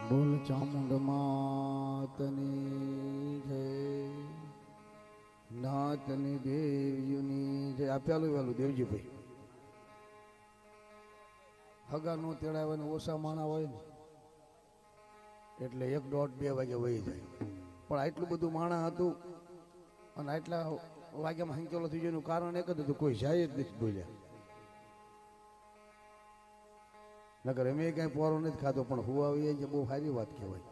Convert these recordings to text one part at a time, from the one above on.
બોલ ચામુંડ માતની જય, નાતની દેવીની જય. આ પેલું વેલું દેવજીભાઈ હગા નો તેડાવે ને ઓછા માણા હોય ને એટલે 1:30-2 વાગે વહી જાય. પણ આટલું બધું માણા હતું અને આટલા વાગ્યામાં હંકેલો થઈ ગયો. કારણ એક જ હતું, કોઈ જાય જ નથી બોલ્યા. નકર અમે કઈ પોરો નથી ખાતો, પણ હું આવી કે બહુ સારી વાત કહેવાય.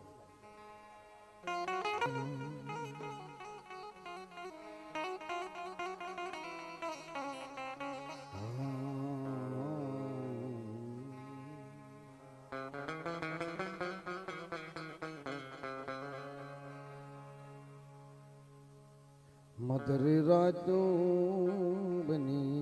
મધરી રાતો બની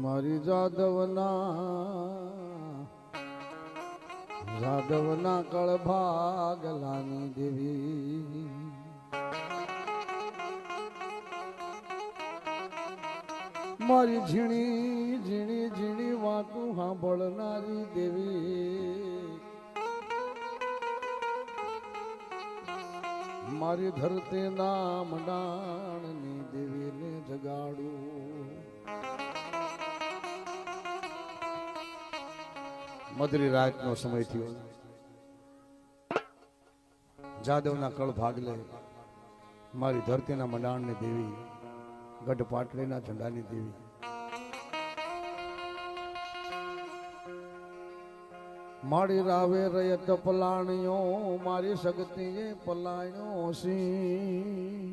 મારી જાદવના કળ ભાગલાની દેવી. મારી ઝીણી ઝીણી ઝીણી વાતું સાંભળનારી દેવી. મારી ધરતી નામ ડાણની દેવીને જગાડું. મધરી રાતનો સમય થયો. જાદવના કળ ભાગલે મારી ધરતીના મંડાણની દેવી, ગઢ પાટડીના ઝંડાની દેવી. મારી રાવે રયત પલાણ્યો, મારી શક્તિએ પલાણ્યો સી.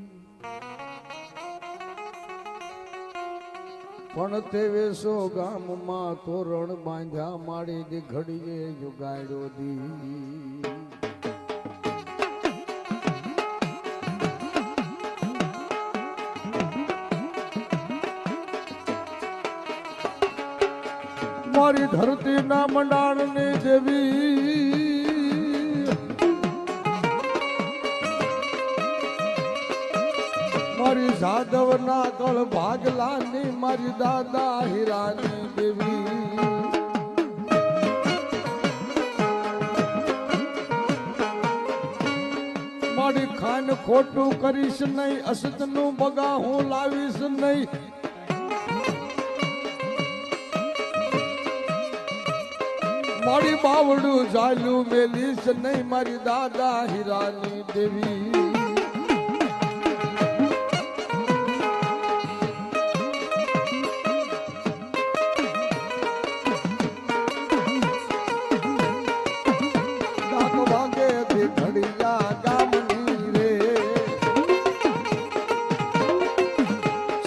પણ તે વેસો ગામમાં તોરણ બાંધ્યા, મારી દી ઘડીએ જુગાડ્યો દી. મારી ધરતી ના મંડાણ ને દેવી, મારી જાદવ ના કળ ભાગલાની, મારી દાદા હીરાની દેવી. મારી ખાન ખોટું કરીશ નહીં, અસત નું બગા હું લાવીશ નહીં. મારી બાવડું ઝાલું મેલીશ નહીં, મારી દાદા હીરાની દેવી. ડાક વાગે તે ઘડિયા ગામની રે,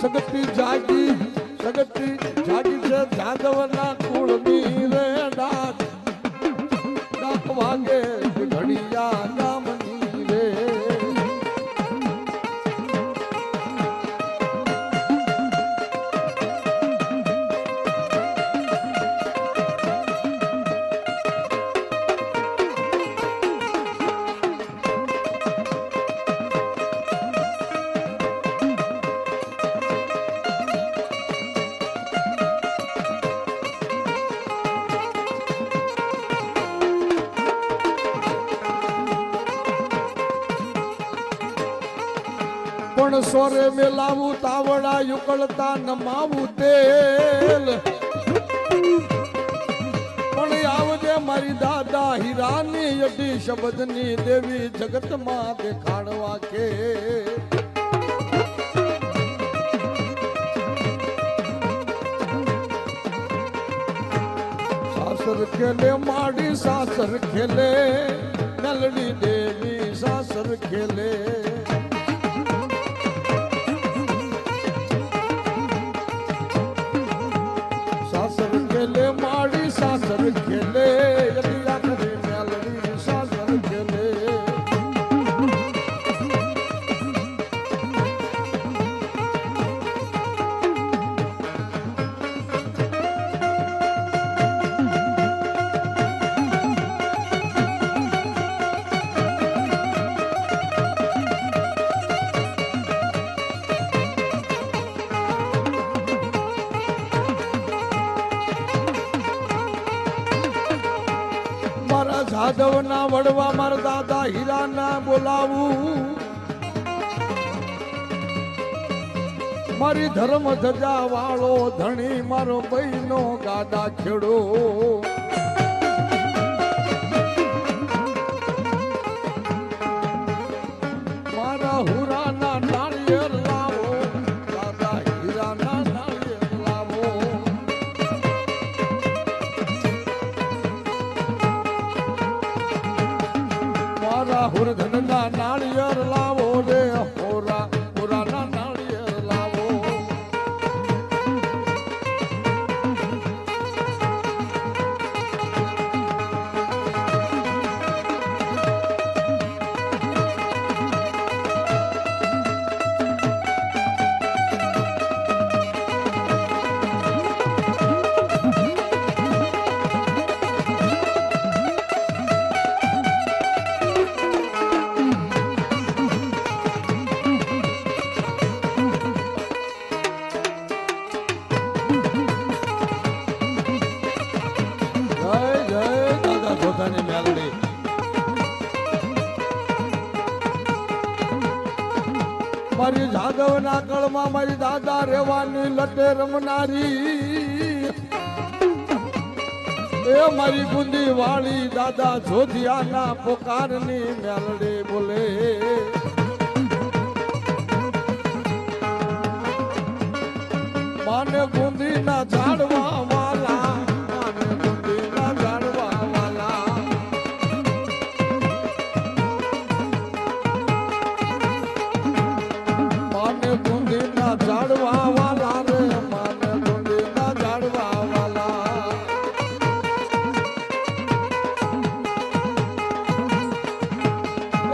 સગતી જાગી છે જાદવના કુળની રે. ડાક વાગે ઘડિયા ગામની રે. પણ સોરે મેલાવું તાવડા યુકળતા નમાવું તેલ. પણ આવજે મારી દાદા હીરાની અઢી શબ્દની દેવી, જગતમાં દેખાડવા કે. સાસર ખેલે માડી સાસર ખેલે, નલડી દેવી સાસર ખેલે. માડી સાસર ખેલે, યદિયા કરે મેલડી સાસર ખેલે. જાદવના વડવા મારા દાદા હીરાના બોલાવું મારી ધર્મ ધજા વાળો ધણી મારો બહેનો ગાડા ખેડો મારા હુરાના નાળિયેર લાવો દાદા હીરાના નાળિયેર લાવો મારા હુરધનના નાળિયેર લાવો રે હોરા હુરાના નાળિયેર લાવો મારી જાદવના કળમાં મારી દાદા રેવાની લટે રમનારી એ મારી ગુંદી વાળી દાદા જોધિયાના પોકારની મેલડે બોલે માને ગુંદીના ઝાડવા વાલા માને ગુંદીના ઝાડવા વાલા માને ગુંદીના ઝાડવા વાલા રે માને ગુંદીના ઝાડવા વાલા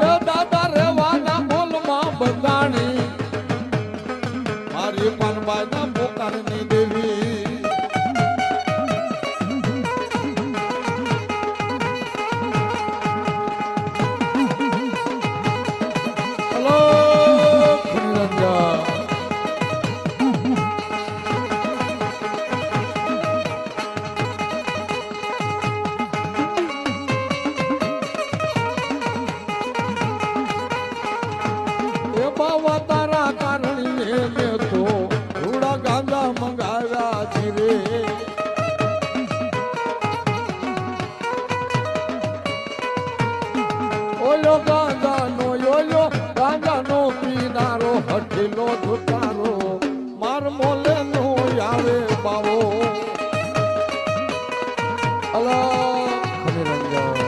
એ દાદા રેવાના બોલમાં બંધાણી મારી પાનબાઈના પોકારની દેવી હલો ખુનરંજા એ બાવા તારા કારણે મેં તો થોડા ગાંજા મંગાવ્યા છે રે ઓલો ગાંજાનો પીનારો હઠીલો ધુતારો માર મોલે નો આવે બાવો અલા ખનિરંજન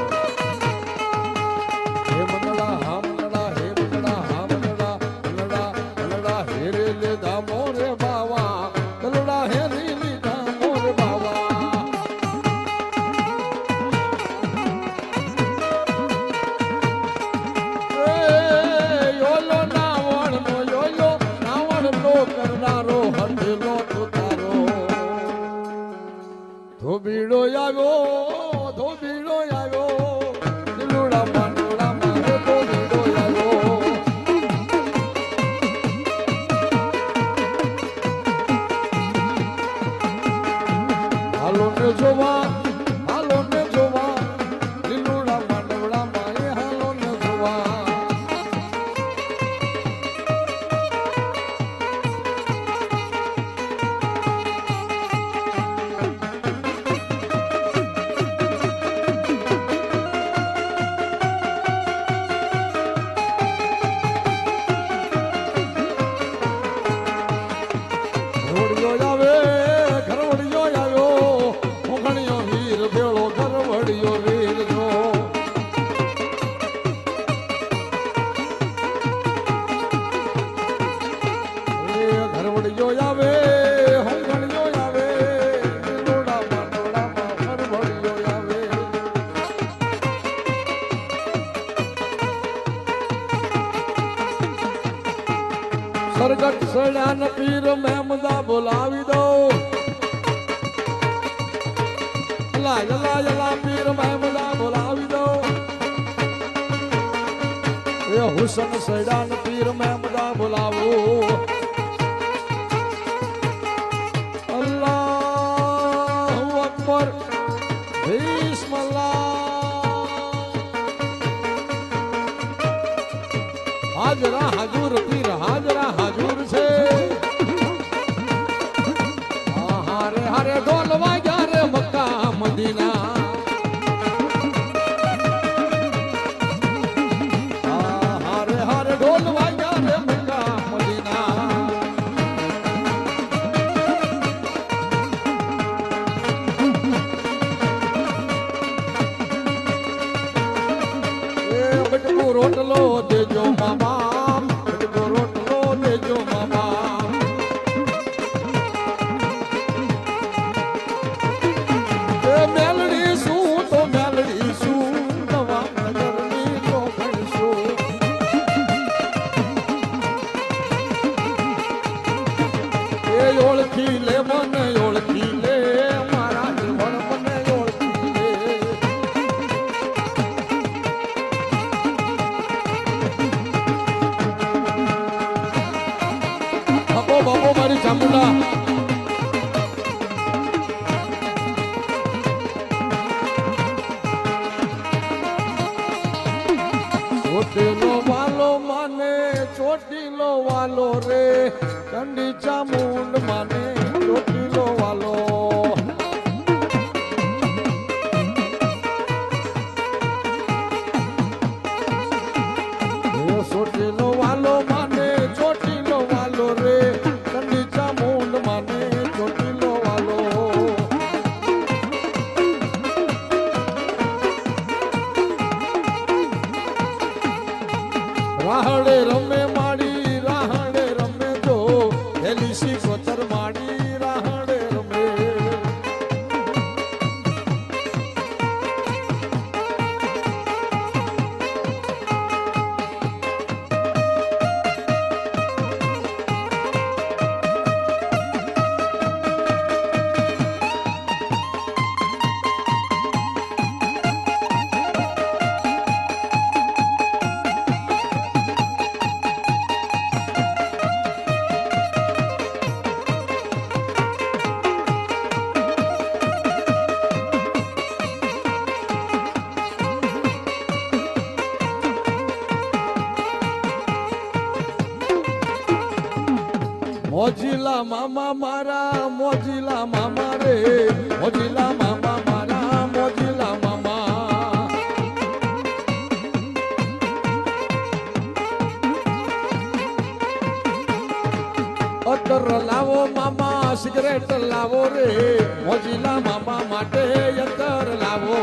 હે મંગળા હા મંગળા હે મંગળા હા મંગળા મંગળા મંગળા હેરે લીધા મોરે બાવા મંગળા હેરી લીધા મોરે બાવા એ યોલો નાવણનો કરનારો હઠેલો તુતારો ધોબીડો આવ્યો દિલુડા પાંડોળા મારે ધોબીડો આવ્યો હાલો ને જોવા દિલુડા પાંડોળા મારે હાલો ને જોવા ઘરવડિયો આવ્યો ઉઘણિયો વીર ભેળો ઘરવડિયો વીર જો ઘરવડિયો આવે ઉઘણિયો આવે લોડામાં ઘરવડિયો આવે સરગટ સડાન પીર મહેમદા બોલાવી દો લા પીર મહેમદા બોલાવી દો એ હુસન સડાન પીર મહેમદા બોલાવો અલ્લાહુ અકબર બિસ્મિલ્લાહ હાજરા હાજુર પીર હાજરા હાજુર છે હારે હારે ઢોલ વાગ્યા રે મક્કા મદીના હારે હારે ઢોલ વાગ્યા રે મક્કા મદીના બટકો રોટલો દેજો મામા બટકો રોટલો દેજો મામા એ મેલડી શું તો મેલડી શું નવા નગરની લોખણ શું એ ઓળખી લે મને ઓળખી લે મારા જીવન મને ઓળખી લે બાબો મારી ચામુંડા ચોટીલો વાલો માને ચોટીલો વાલો રે ચંડી ચામુંડ માને ચોટીલો વાલો ચોટીલો વાલો માને ચોટીલો વાલો રે ચંડી ચામુંડ માને ચોટીલો વાલો રાહડે રમે માડી રાહડે રમે જો એલીસી કોતર માડી રાહડે રમે મોજીલા મામા મારા મોજીલા મામા રે મોજીલા મામા મારા મોજીલા મામા અત્તર લાવો મામા સિગરેટ લાવો રે મોજીલા મામા માટે અત્તર લાવો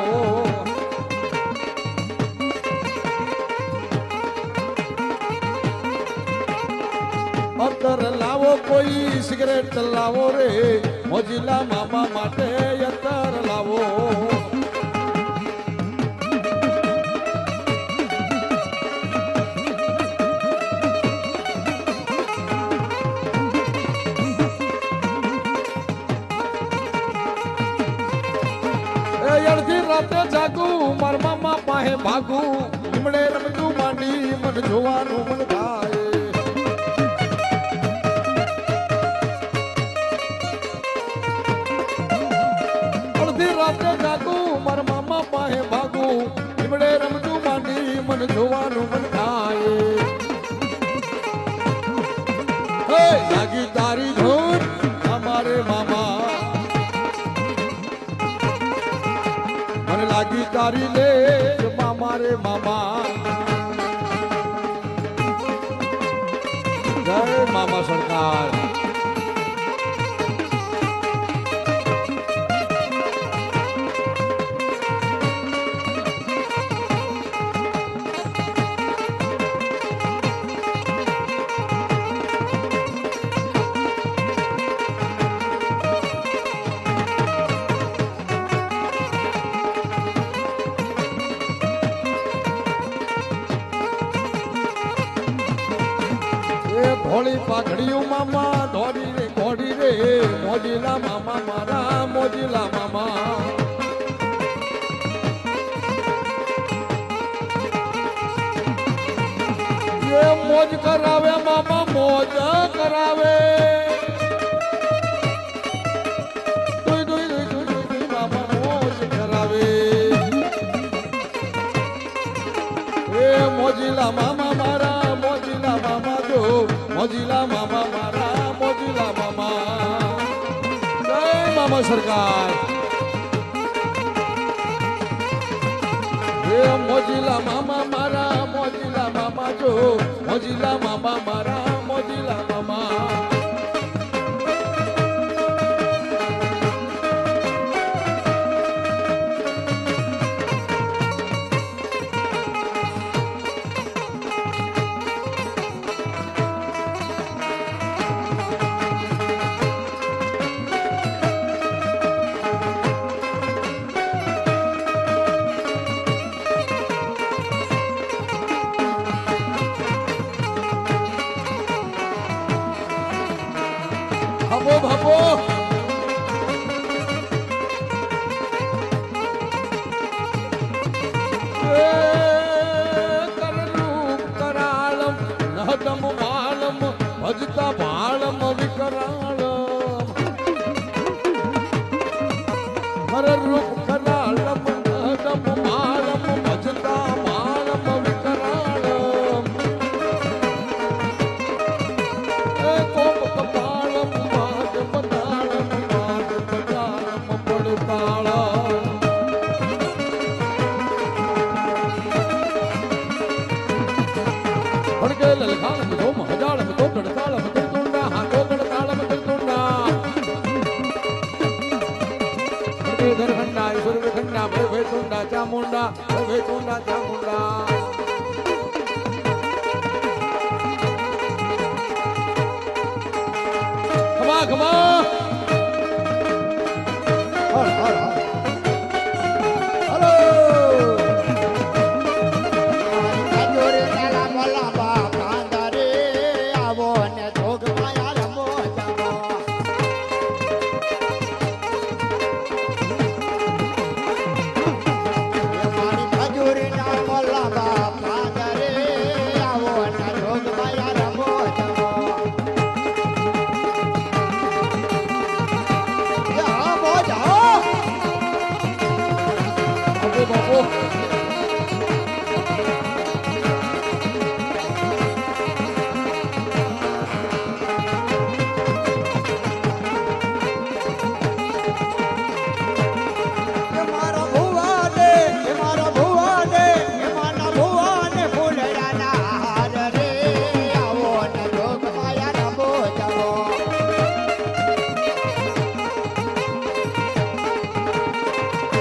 અત્તર લાવો કોઈ સિગરેટ લાવો રે મોજીલા મામા માટે અત્તર લાવો એ અડધી રાતે જાગું માર મામા પાસે ભાગું લીમડે રમતું માંડી મન જોવાનું મન થાય રાતે જાગું મારા મામા પાસે ભાગું લીમડે રમતું માંડી મન જોવાનું મન થાય હે લાગી તારી ધૂન અમારે મામા મને લાગી તારી લે મામા રે મામા જય મામા સરકાર ધોળી પાઘડિયું મામા ધોળી રે ઘોડી રે મોજીલા મામા મારા મોજીલા મામા એ મોજ કરાવે મામા મોજ કરાવે મામા મોજ કરાવે એ મોજીલા મામા મારા મોજીલા સરકાર એ મોજીલા મામા મારા મોજીલા મામા જો મોજીલા મામા મારા મોજીલા મામા ભાભો ભાભો કરલું કરાળમ નહદમ માલમ ભજતા ભાળમ વિકરાળમ હરરૂપ કરાળમ નહદમ માલમ ભજતા ભાળમ વિકરાળમ કોપ કપાળમ માદ પતાળમ માદ પતાળમ પડતાળમ ભડકે લલખાળમ ધોમ હજાળમ તો ગડતાળમ તુંડા હાથો ગડતાળમ તુંડા ભડકે ધરખંડા ઈશ્વરખંડા ભવે તુંડા ચામુંડા ભવે તુંડા ચામુંડા ખમા ખમા હર હર હલો જોરે લાંબા લાંબા પાંદરે આવો ને જોગ માયા રમો જાવો મારી ખજૂરી લાંબા લાંબા પાંદરે આવો ને જોગ માયા રમો જાવો જા બોજા બાપુ બાપુ એ મારો ભુવા દે એ મારો ભુવા દે એ મારા ભુવા ને ફૂલડાના હાર રે આવો ને જોગ માયા રમો જાવો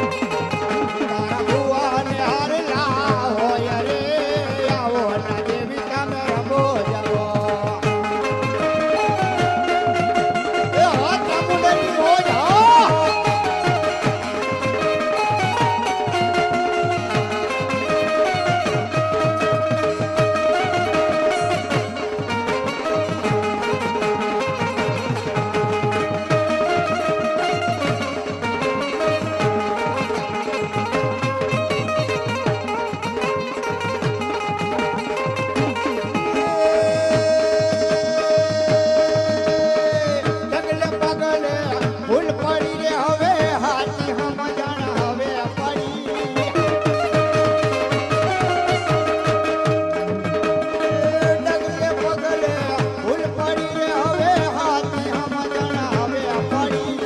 તારા ભુવા ને હાર લાવો રે આવો ને દેવી તમે રમો જાવો એ હાથ મુંડની મોજા ડગલે પગલે ફૂલ પડી રે હવે હાથી સમજણ હવે પડી ડગલે પગલે ફૂલ પડી રે હવે હાથી સમજણ હવે પડી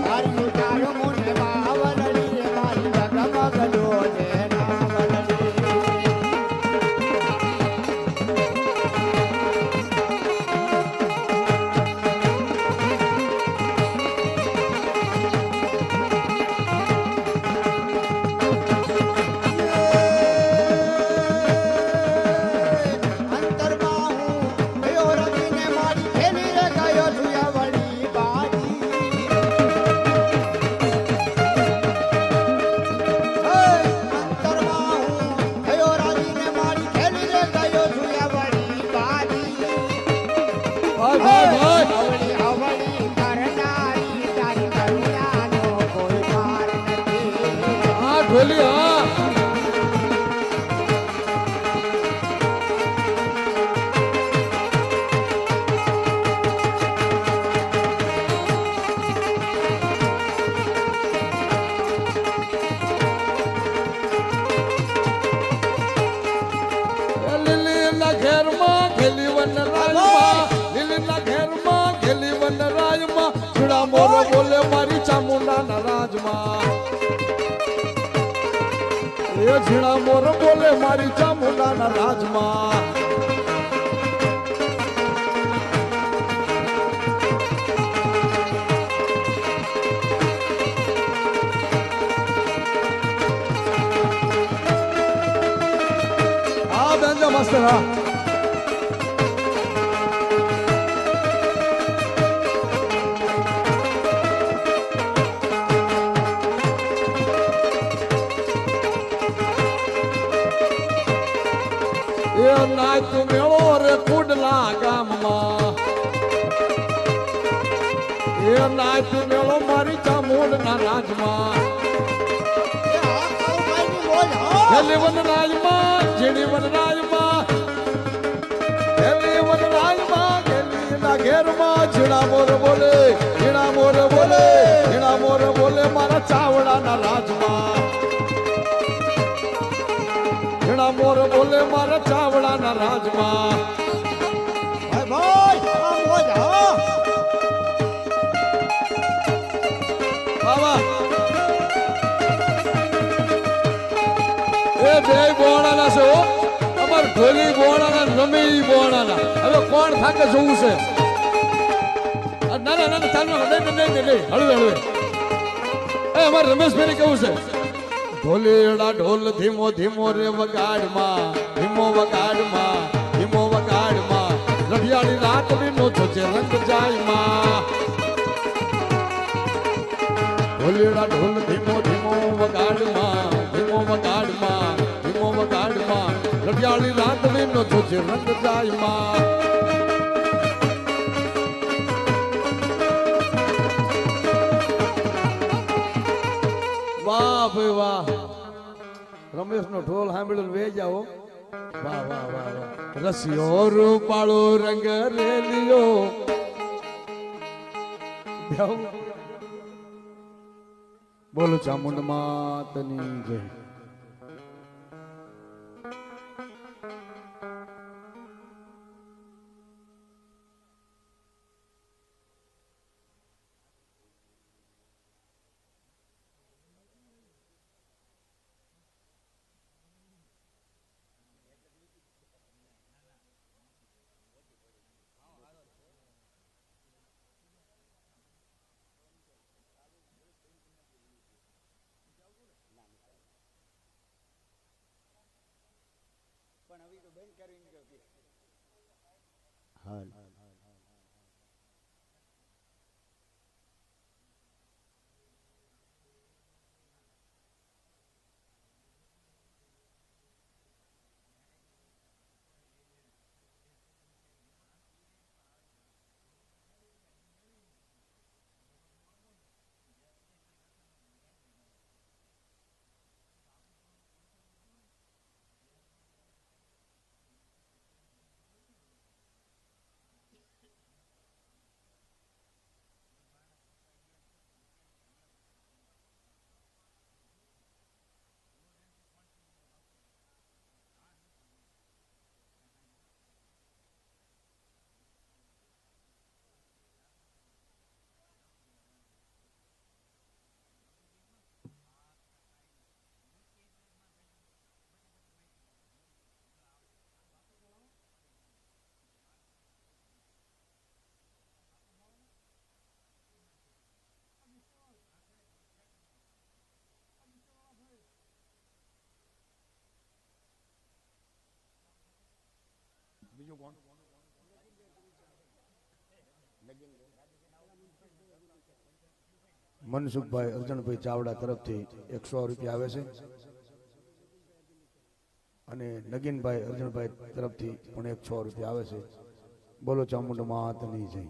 મારી ઉતારો મુને બાવલડી રે મારી ડગમગલો ને નાવલડી અંતરમાં હું ગયો રમીને મારી ખેલી રે ગયો ધુયાવળી બાજી અંતરમાં હું ગયો રમીને મારી ખેલી રે ગયો ધુયાવળી બાજી ભાઈ ભાઈ ભાઈ અવળી અવળી કરનારી તારી કરુણાનો કોઈ પાર નથી હા ઢોલી હા લીલીના ઘેરમાં ખેલી વનરાજમાં લીલીના ઘેરમાં ખેલી ઝીણા મોર બોલે મારી ચામુંડાના રાજમાં આ બેનજો મસ્ત હા એ નાચ મેળો રે કુડલા ગામમાં એ નાચ મેળો મારી ચામુંડના રાજમાં એ હા કાળુભાઈની મોજ હો હેલી વનરાજમાં ઝીણી વનરાજમાં હેલી વનરાજમાં હેલીના ઘેરમાં ઝીણા મોર બોલે ઝીણા મોર બોલે ઝીણા મોર બોલે મારા ચાવડાના રાજમાં ઝીણા મોર બોલે મારા ચાવડાના રાજમાં ભાઈ આ મોજ હો બાબા એ બે બોણાના છે હો અમાર ઢોલી બોણાના રમી બોણાના હવે કોણ થાકે જોવું છે ના ના ના ચાલુ નહીં હળવે હળવે એ અમાર રમેશભાઈ કેવું છે ઢોલેડા ઢોલ ધીમો ધીમો રે વગાડમાં ધીમો વગાડમાં ધીમો વગાડમાં રઢિયાળી રાતડીનો જોજે રંગ જાયમાં ઢોલેડા ઢોલ ધીમો ધીમો વગાડમાં ધીમો વગાડમાં ધીમો વગાડમાં રઢિયાળી રાતડીનો જોજે રંગ જાયમાં વાહ ભાઈ વાહ રમેશનો ઢોલ સાંભળ્યો વે જાઓ. વાહ વાહ વાહ વાહ રસિયો રૂપાળો રંગ રેલિયો બોલો ચામુંડ માતની જય. હાલ બીજું કોણ? મનસુખભાઈ અર્જણભાઈ ચાવડા તરફથી 100 રૂપિયા આવે છે અને નગીનભાઈ અર્જણભાઈ તરફથી પણ 100 રૂપિયા આવે છે. બોલો ચામુંડ માતની જય.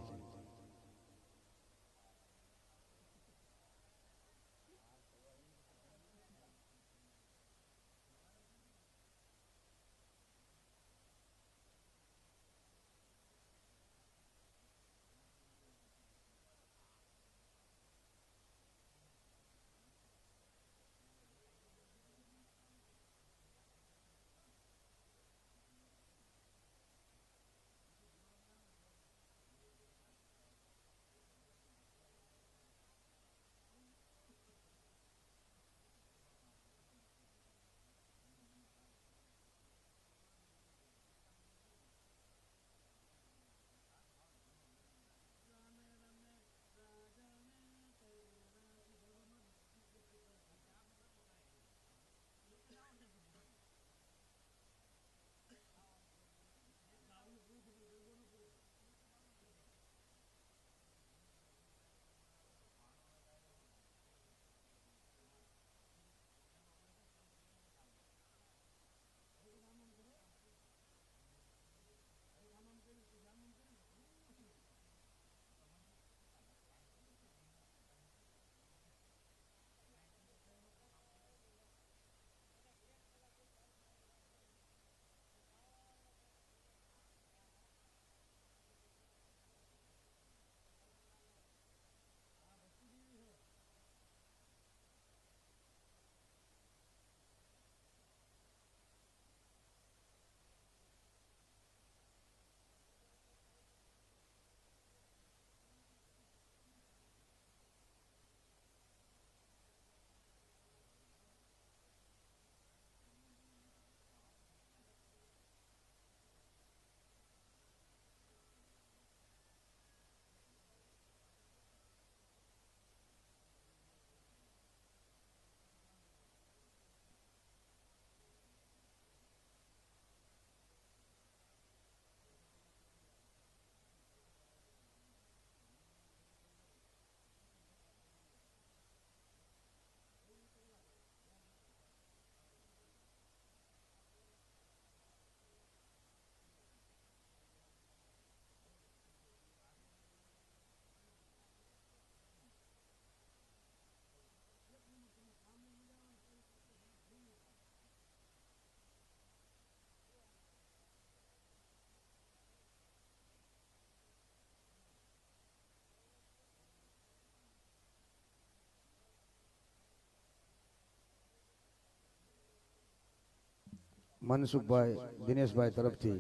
મનસુખભાઈ દિનેશભાઈ તરફથી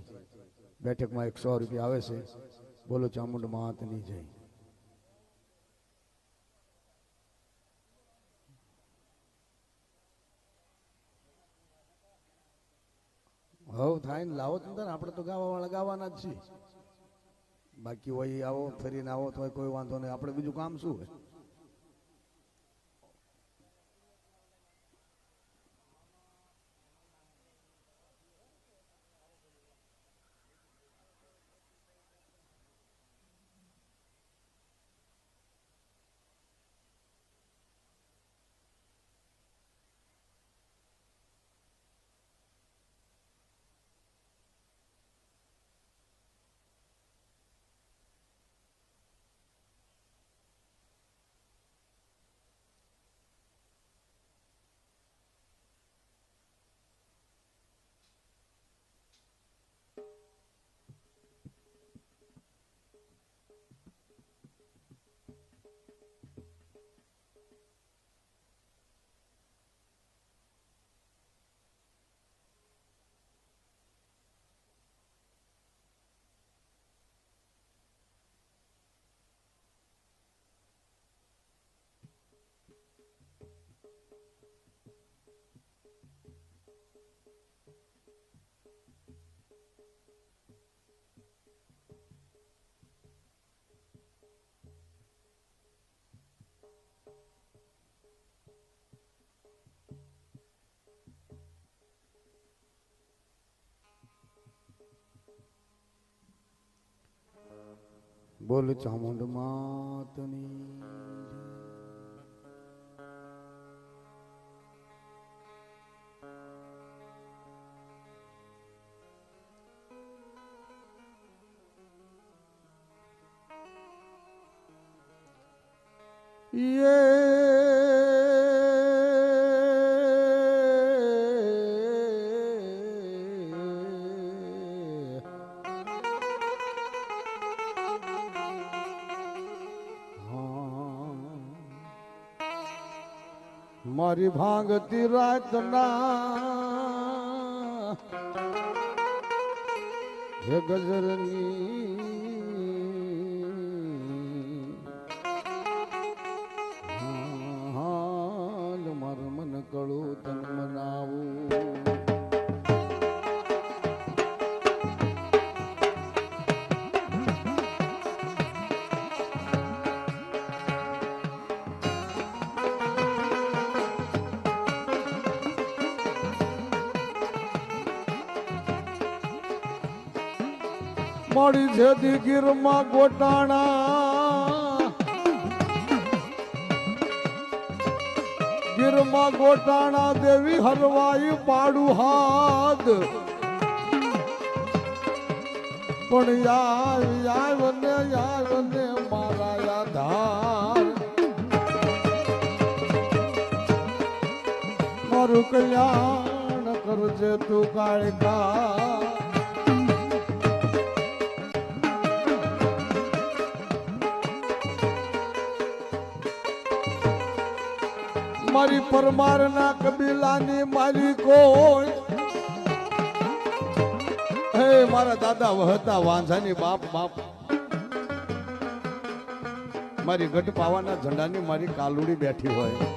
બેઠકમાં 100 રૂપિયા આવે છે. બોલો ચામુંડ માતની જય. હવ થાય ને લાવો તો આપણે તો ગાવા વાળા ગાવાના જ છીએ. બાકી હોય આવો ફરીને આવો તો કોઈ વાંધો નહીં. આપણે બીજું કામ શું હોય? બોલ ચામુંડ માતની. મારી ભાંગતી રાતના હે ગજરની હાલ માર મન કળું તન મનાવું. મારી છેદી ગીરમાં ગોટાણા ગીરમાં ગોટાણા દેવી હરવાઈ પાડું હાથ પણ યાવ ને મારા યાધાર મારું કલ્યાણ કરજે તું કાળકા. મારી પરમારના કબીલાની મારી કોઈ હે મારા દાદા વહતા વાંઝાની બાપ બાપ મારી ગઢ પાવાના ઝંડાની મારી કાલુડી બેઠી હોય.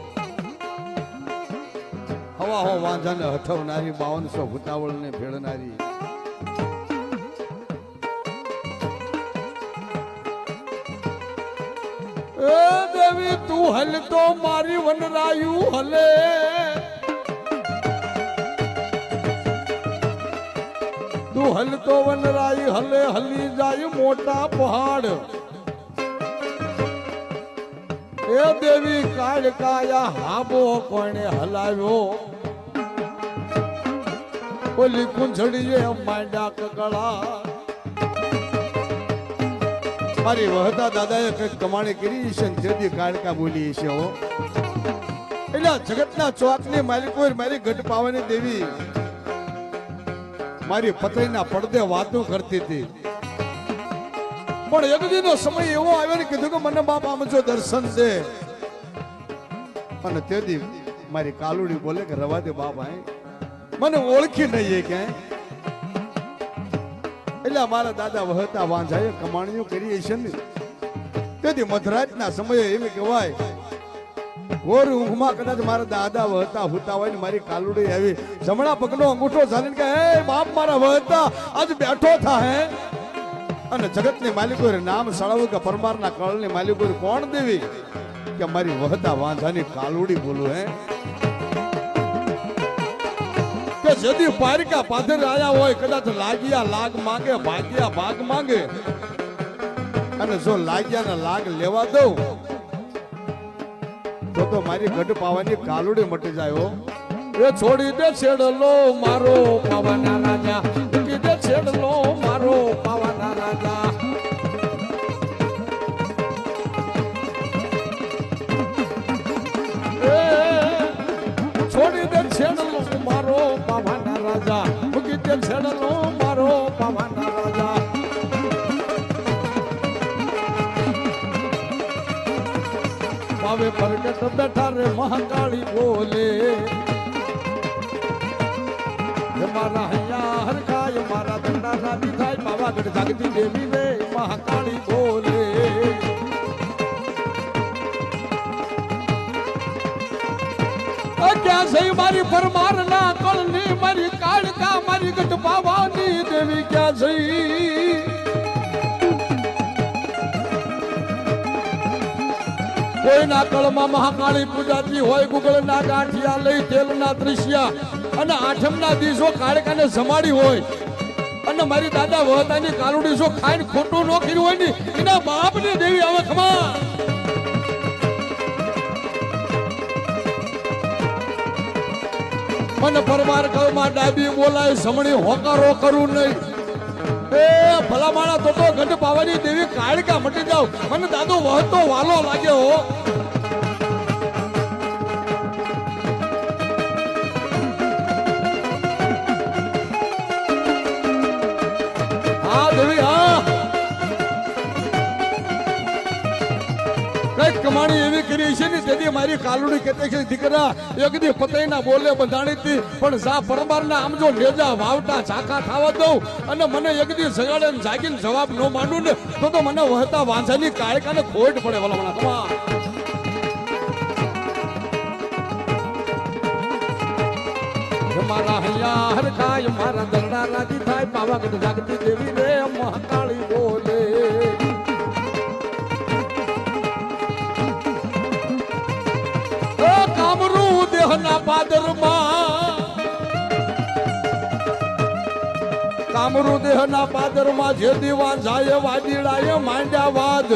હવા હો વાંઝાને હઠવનારી 5200 ભૂતાવળને ભેળનારી એ દેવી તું હલ તો મારી વનરાયું હલે. તું હલ તો વનરાઈ હલે હલી જાય મોટા પહાડ. એ દેવી કાળ કાયા હાબો કોણે હલાવ્યો ઓલી કુંછડીએ માંડ્યા કગળા. મારી વહતા દાદાએ કઈક કમાણી કરી છે ને તેથી કાળકા બોલી છે. હો એટલે જગતના ચોકની માલિકો મારી ગઢ પાવાની દેવી મારી પતરીના પડદે વાતો કરતી હતી. પણ એક દીનો સમય એવો આવ્યો ને કીધું કે મને બાપ આમ જો દર્શન દે. અને તેથી મારી કાલુડી બોલે કે રવા દે બાપ. મને ઓળખી નહીં એ ક્યાંય. એટલે મારા દાદા વહતા વાંઝાએ કમાણીઓ કરી છે ને, તેથી મધરાતના સમયે એમ કહેવાય ઘોર ઊંઘમાં કદાચ મારા દાદા વહતા હુતા હોય ને મારી કાલુડી આવી જમણા પગનો અંગૂઠો ચાલીને કે હે બાપ મારા વહતા આજ બેઠો થા હે. અને જગતની માલિકો નામ સળાવું કે પરમારના કળની માલિકો કોણ દેવી કે મારી વહતા વાંઝાની કાલુડી બોલું હે. કે જદી પારિકા પાથર આયા હોય કદાચ લાગ્યા લાગ માંગે ભાગ્યા ભાગ માંગે, અને જો લાગ્યા ને લાગ લેવા દઉં તો મારી ગઢ પાવાની કાલુડી મટી જાય. હો એ છોડી દે છેડલો મારો પાવાના રાજા, મૂકી દે છેડલો મારો પાવાના રાજા. છોડી દે છેડલો મારો પાવાના રાજા, મૂકી દે છેડલો મારો પાવાના રાજા. પાવે પ્રગટ બેઠા રે મહાકાળી બોલે, મારા હૈયા હરખાય મારા દંડા સાદી થાય, પાવાગઢ જાગતી દેવી રે મહાકાળી બોલે. ક્યાં છે મારી પરમાર ના કળની મારી કાળકા મારી ગઢ પાવાની દેવી ક્યાં છે? કોઈના કળમાં મહાકાળી પૂજાતી હોય, ગુગળના ગાંઠિયા લઈ તેલના દ્રશ્ય અને આઠમના દિવસો કાળકાને જમાડી હોય, અને મારી દાદા વહતાની કાલુડી જો ખાઈને ખોટું ન કર્યું હોય ને એના બાપની દેવી હવે ખમા. મને પરમાર કળમાં ડાબી બોલાય જમણી હોકારો કરું નહીં. એ ભલા માણા તો ગઢ પાવાની દેવી કાળકા મટી જાવ, મને દાદો વહતો વાલો લાગ્યો. હા દેવી હા, કઈક કમાણી એવી કરી છે ને તેથી મારી કાલુડી કહેતે છે દીકરા એક દી પતઈના બોલે બંધાણી હતી, પણ જા પરમારના આમ જો નેજા વાવટા ઝાકા ખાવા દઉં અને મને એક દી જગાડે જાગીને જવાબ ન માંડું ને તો મને વહતા વાંઝાની કાળકાને ખોટ પડે. ભલા તમા મારા હૈયા હરખાય મારા દરડા રાજી થાય, પાવાગઢ જાગતી દેવી રે મહાકાળી બોલે. કામરૂ દેહના પાદરમાં, કામરૂ દેહના પાદરમાં જે દીવાન જાય વાદીડાએ માંડ્યા વાદ,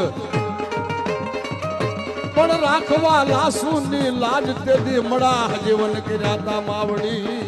પણ રાખવા લાસુની લાજ તેથી મળા જીવન કર્યા તા માવડી.